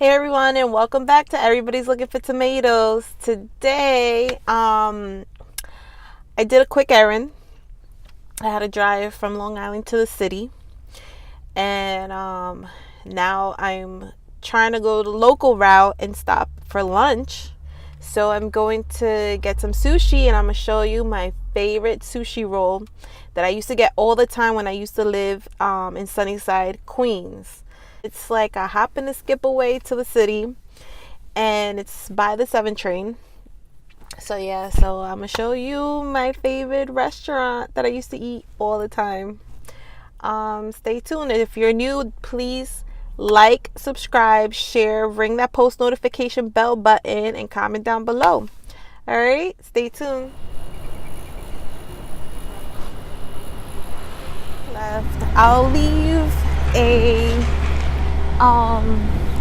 Hey everyone, and welcome back to Everybody's Looking for Tomatoes. Today, I did a quick errand. I had to drive from Long Island to the city, and now I'm trying to go the local route and stop for lunch. So I'm going to get some sushi, and I'm gonna show you my favorite sushi roll that I used to get all the time when I used to live in Sunnyside, Queens. It's like a hop and a skip away to the city, and it's by the 7 train. So I'm gonna show you my favorite restaurant that I used to eat all the time. Stay tuned. If you're new, please like, subscribe, share, ring that post notification bell button, and comment down below. All right, stay tuned. Left. I'll leave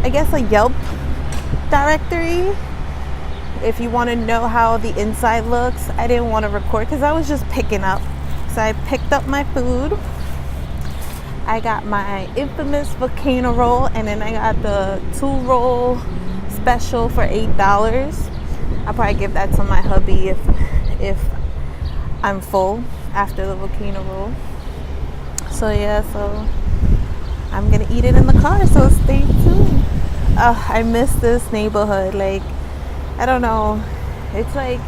I guess a Yelp directory if you want to know how the inside looks. I didn't want to record because I was just picking up. So I picked up my food. I got my infamous volcano roll, and then I got the 2-roll special for $8. I'll probably give that to my hubby if I'm full after the volcano roll. So I'm gonna eat it in the car, so stay tuned. I miss this neighborhood. Like, I don't know, it's like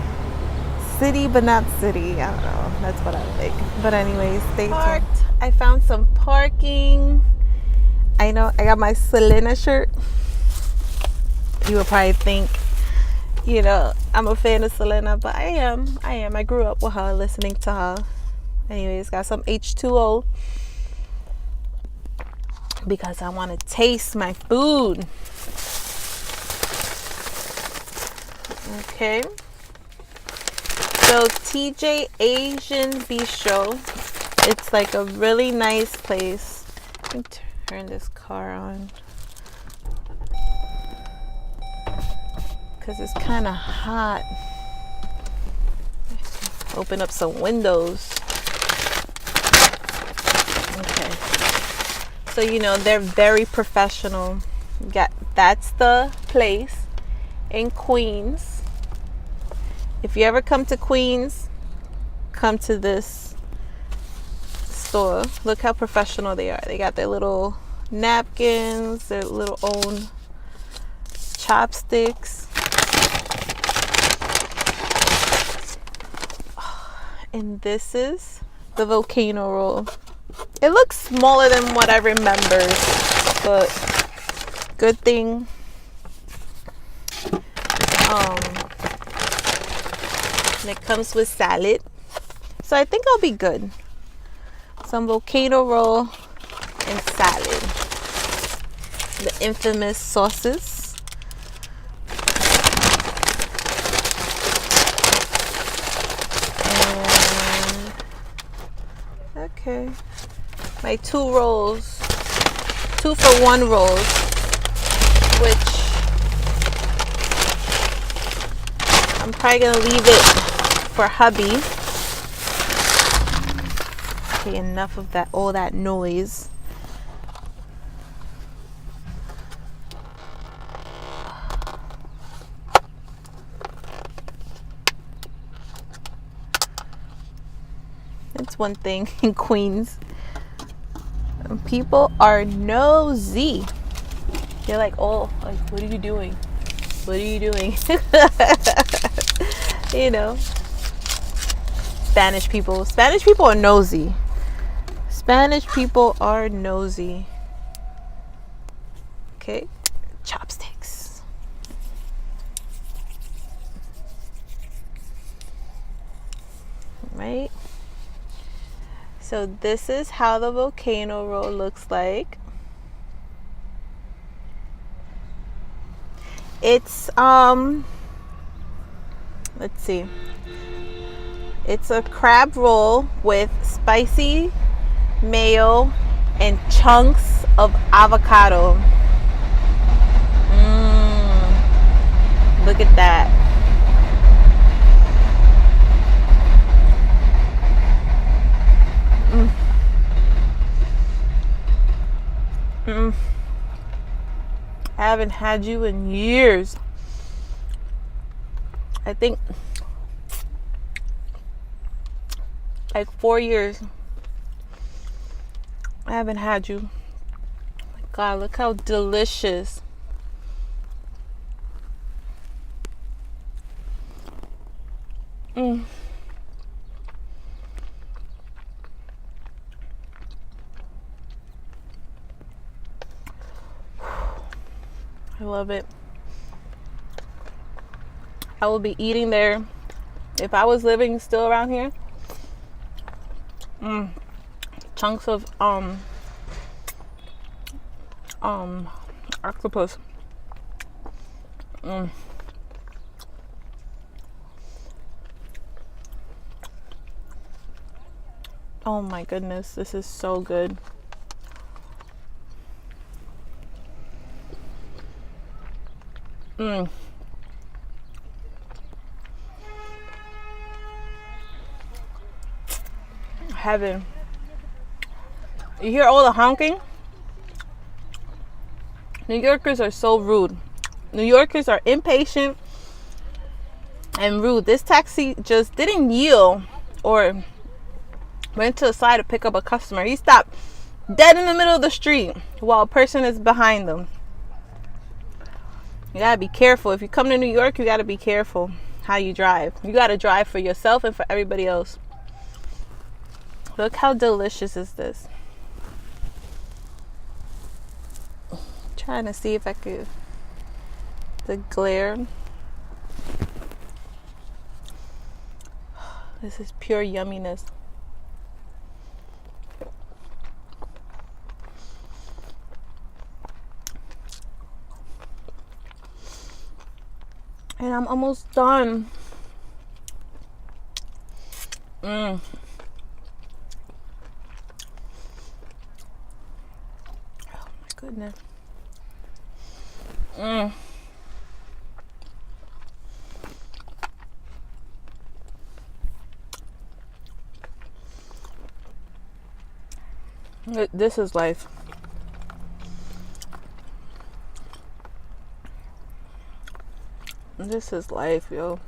city but not city. I don't know, that's what I like. But anyways, stay tuned. I found some parking. I know I got my Selena shirt. You would probably think, I'm a fan of Selena, but I am. I grew up with her, listening to her. Anyways, got some H2O because I want to taste my food. Okay. So TJ Asian Bistro. It's like a really nice place. Let me turn this car on because it's kind of hot. Open up some windows. Okay. So they're very professional. That's the place in Queens. If you ever come to Queens, come to this store. Look how professional they are. They got their little napkins, their little own chopsticks. And this is the volcano roll. It looks smaller than what I remember, but good thing. And it comes with salad, so I think I'll be good. Some volcano roll and salad. The infamous sauces. And okay, my 2 rolls, 2 for 1 rolls, which I'm probably gonna leave it for hubby. Okay, enough of that, all that noise. That's one thing in Queens. People are nosy. They're like, oh, like, what are you doing? What are you doing? Spanish people are nosy. Spanish people are nosy. Okay, chopsticks. Right. So this is how the volcano roll looks like. It's let's see. It's a crab roll with spicy mayo and chunks of avocado. Look at that. haven't had you in years. I think like 4 years. I haven't had you. Oh my God, look how delicious. I love it. I will be eating there if I was living still around here. Chunks of octopus. Oh my goodness, this is so good. Heaven. You hear all the honking? New Yorkers are so rude. New Yorkers are impatient and rude. This taxi just didn't yield or went to the side to pick up a customer. He stopped dead in the middle of the street while a person is behind them. You gotta be careful. If you come to New York, you gotta be careful how you drive. You gotta drive for yourself and for everybody else. Look how delicious is this. Trying to see if I could, the glare. This is pure yumminess. And I'm almost done. Oh my goodness. This is life. This is life, yo.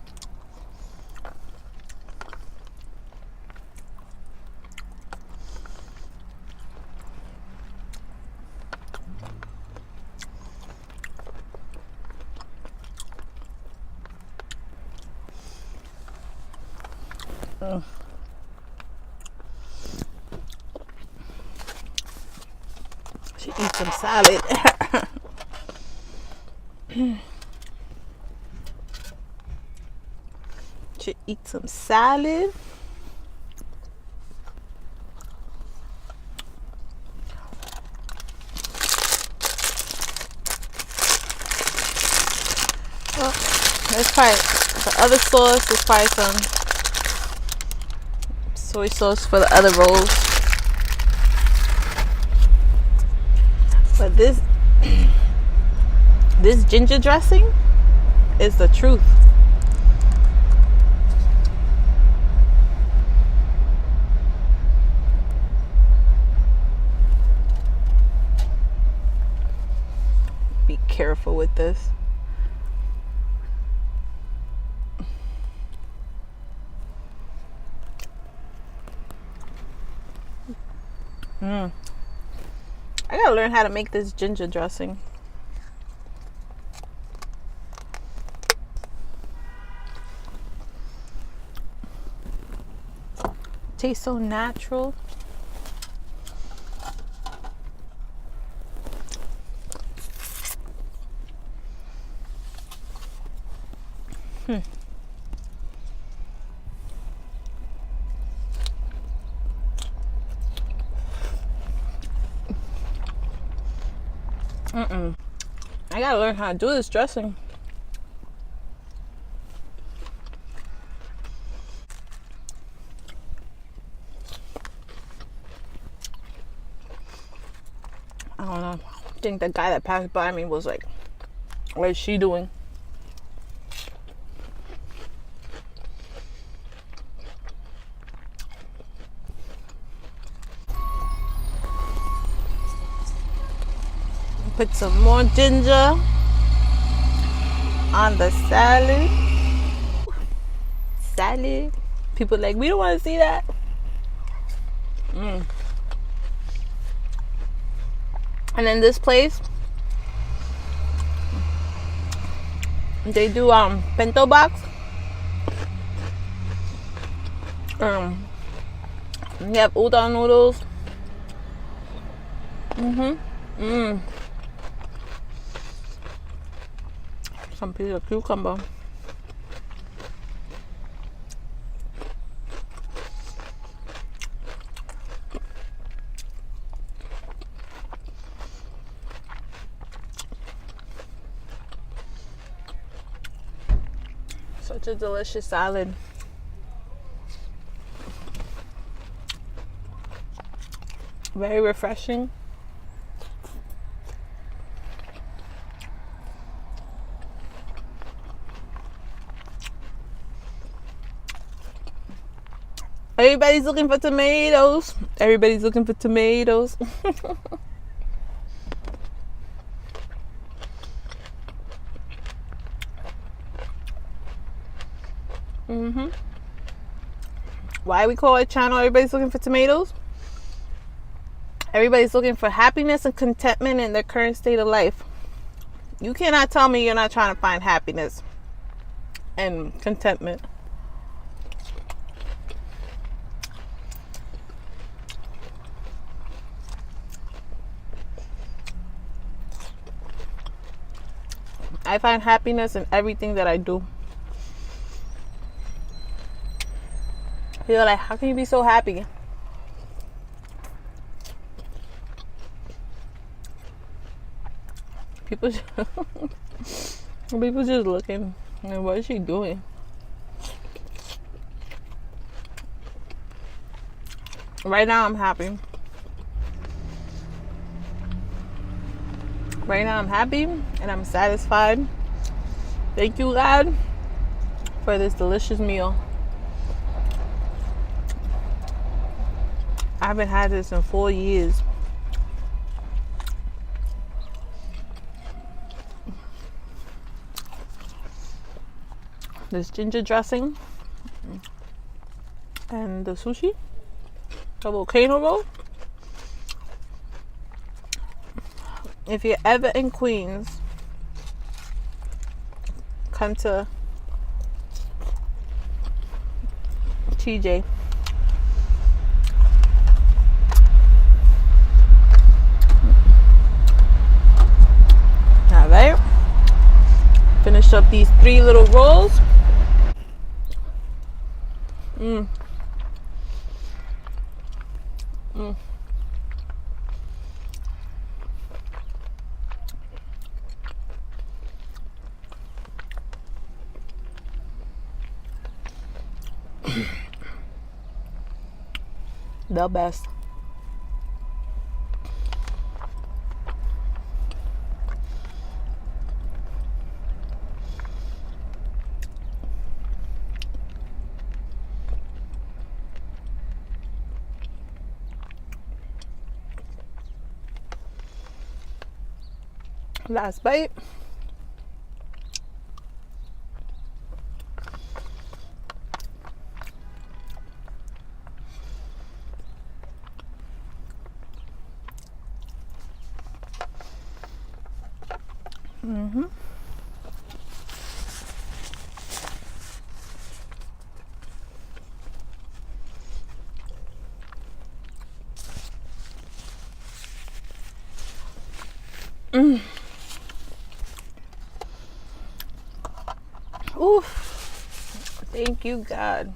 Should eat some salad. Should eat some salad. Well, let's try the other sauce. Let's try some soy sauce for the other rolls. But this ginger dressing is the truth. Be careful with this. I gotta learn how to make this ginger dressing. Tastes so natural. I gotta learn how to do this dressing. I don't know. I think the guy that passed by me was like, what is she doing? Put some more ginger. on the salad. Salad. People like, we don't want to see that. And then this place, they do bento box. You have udon noodles. Some piece of cucumber. Such a delicious salad. Very refreshing. Everybody's looking for tomatoes. Everybody's looking for tomatoes. Why we call it channel Everybody's Looking for Tomatoes? Everybody's looking for happiness and contentment in their current state of life. You cannot tell me you're not trying to find happiness and contentment. I find happiness in everything that I do. You're like, how can you be so happy? People just looking, and what is she doing? Right now I'm happy. Right now I'm happy and I'm satisfied. Thank you, God, for this delicious meal. I haven't had this in 4 years. This ginger dressing and the sushi, the volcano roll. If you're ever in Queens, come to TJ. All right. Finish up these 3 little rolls. The best. Last bite. Oof. Thank you, God.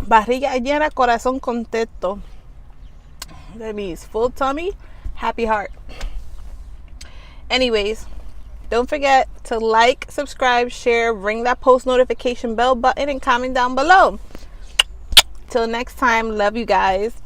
Barriga llena, corazón contento. That means full tummy, happy heart. Anyways, don't forget to like, subscribe, share, ring that post notification bell button, and comment down below. Till next time, love you guys.